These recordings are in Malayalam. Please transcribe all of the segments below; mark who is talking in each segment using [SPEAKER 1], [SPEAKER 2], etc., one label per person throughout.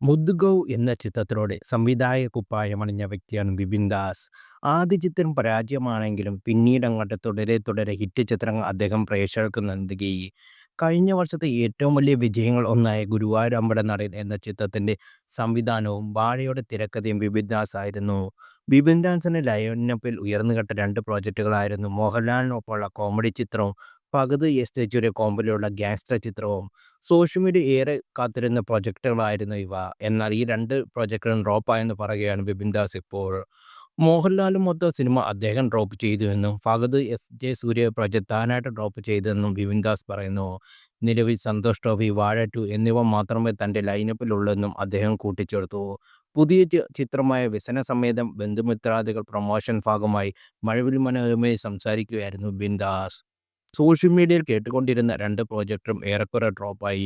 [SPEAKER 1] മുദ്ഗൗ എന്ന ചിത്രത്തിലൂടെ സംവിധായക കുപ്പായമണിഞ്ഞ വ്യക്തിയാണ് ബിപിൻ ദാസ്. ആദ്യ ചിത്രം പരാജയമാണെങ്കിലും പിന്നീട് അങ്ങോട്ട് തുടരെ തുടരെ ഹിറ്റ് ചിത്രങ്ങൾ അദ്ദേഹം പ്രേക്ഷകർക്ക് നൽകുകയും കഴിഞ്ഞ വർഷത്തെ ഏറ്റവും വലിയ വിജയങ്ങൾ ഒന്നായ ഗുരുവായൂർ അമ്പലനടയിൽ എന്ന ചിത്രത്തിന്റെ സംവിധാനവും വാഴയുടെ തിരക്കഥയും ബിപിൻ ദാസ് ആയിരുന്നു. ബിപിൻ ദാസിന്റെ ലൈനപ്പിൽ ഉയർന്നുകെട്ട രണ്ട് പ്രോജക്റ്റുകളായിരുന്നു മോഹൻലാലിനൊപ്പമുള്ള കോമഡി ചിത്രവും ഫഹദ് എസ് തേജുവിന്റെ കോമ്പിലുള്ള ഗാങ്സ്റ്റർ ചിത്രവും. സോഷ്യൽ മീഡിയ ഏറെ കാത്തിരുന്ന പ്രൊജക്ടുകളായിരുന്നു ഇവ. എന്നാൽ ഈ 2 പ്രൊജക്ടുകളും ഡ്രോപ്പായെന്ന് പറയുകയാണ് ബിപിൻ ദാസ് ഇപ്പോൾ. മോഹൻലാലുമൊത്ത് സിനിമ അദ്ദേഹം ഡ്രോപ്പ് ചെയ്തുവെന്നും ഫഹദ് എസ്. ജെ. സൂര്യ പ്രൊജക്ട് താനായിട്ട് ഡ്രോപ്പ് ചെയ്തതെന്നും ബിപിൻ ദാസ് പറയുന്നു. നിലവിൽ സന്തോഷ് ട്രോഫി, വാഴ 2 എന്നിവ മാത്രമേ തന്റെ ലൈനപ്പിലുള്ളെന്നും അദ്ദേഹം കൂട്ടിച്ചേർത്തു. പുതിയ ചിത്രമായ വ്യസനസമേതം ബന്ധുമിത്രാദികൾ പ്രമോഷൻ ഭാഗമായി മഴവിൽ മനോരമയിൽ സംസാരിക്കുകയായിരുന്നു ബിപിൻ ദാസ്. സോഷ്യൽ മീഡിയയിൽ കേട്ടുകൊണ്ടിരുന്ന 2 പ്രോജക്റ്റും ഏറെക്കുറെ ഡ്രോപ്പായി.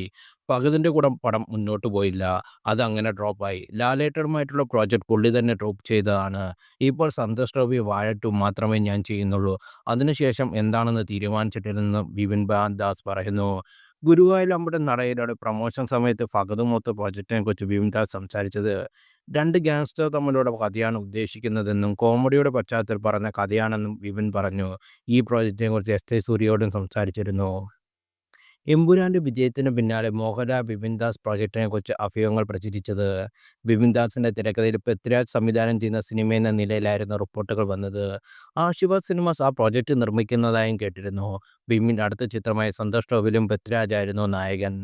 [SPEAKER 1] ഫഹദിന്റെ കൂടെ പടം മുന്നോട്ട് പോയില്ല. അതങ്ങനെ ഡ്രോപ്പായി. ലാലേട്ടനുമായിട്ടുള്ള പ്രോജക്റ്റ് പുള്ളി തന്നെ ഡ്രോപ്പ് ചെയ്തതാണ്. ഇപ്പോൾ സന്തോഷ് ട്രോഫി, വാഴ 2 മാത്രമേ ഞാൻ ചെയ്യുന്നുള്ളൂ. അതിനുശേഷം എന്താണെന്ന് തീരുമാനിച്ചിട്ടില്ലെന്ന് ബിപിൻ ദാസ് പറയുന്നു. ഗുരുവായൂർ അമ്പലം നടയിലൂടെ പ്രമോഷൻ സമയത്ത് ഫഹദുമൊത്ത് പ്രോജക്റ്റിനെക്കുറിച്ച് ബിപിൻ ദാസ് സംസാരിച്ചത് 2 ഗാങ്സ്റ്റർ തമ്മിലുള്ള കഥയാണ് ഉദ്ദേശിക്കുന്നതെന്നും കോമഡിയുടെ പശ്ചാത്തലത്തിൽ പറഞ്ഞ കഥയാണെന്നും ബിപിൻ പറഞ്ഞു. ഈ പ്രോജക്റ്റിനെക്കുറിച്ച് എസ്. ജെ. സൂര്യയോടും സംസാരിച്ചിരുന്നു. എമ്പുരാന്റെ വിജയത്തിന് പിന്നാലെ മോഹൻലാൽ ബിപിൻ ദാസ് പ്രോജക്റ്റിനെക്കുറിച്ച് അഭ്യൂഹങ്ങൾ പ്രചരിച്ചത്. ബിപിൻ ദാസിന്റെ തിരക്കഥയിൽ പൃഥ്വിരാജ് സംവിധാനം ചെയ്യുന്ന സിനിമയെന്ന നിലയിലായിരുന്നു റിപ്പോർട്ടുകൾ വന്നത്. ആശീർവാദ് സിനിമാസ് ആ പ്രോജക്റ്റ് നിർമ്മിക്കുന്നതായും കേട്ടിരുന്നു. ബിപിന്റെ അടുത്ത ചിത്രമായ സന്തോഷ് ട്രോഫിയിലും പൃഥ്വിരാജായിരുന്നു നായകൻ.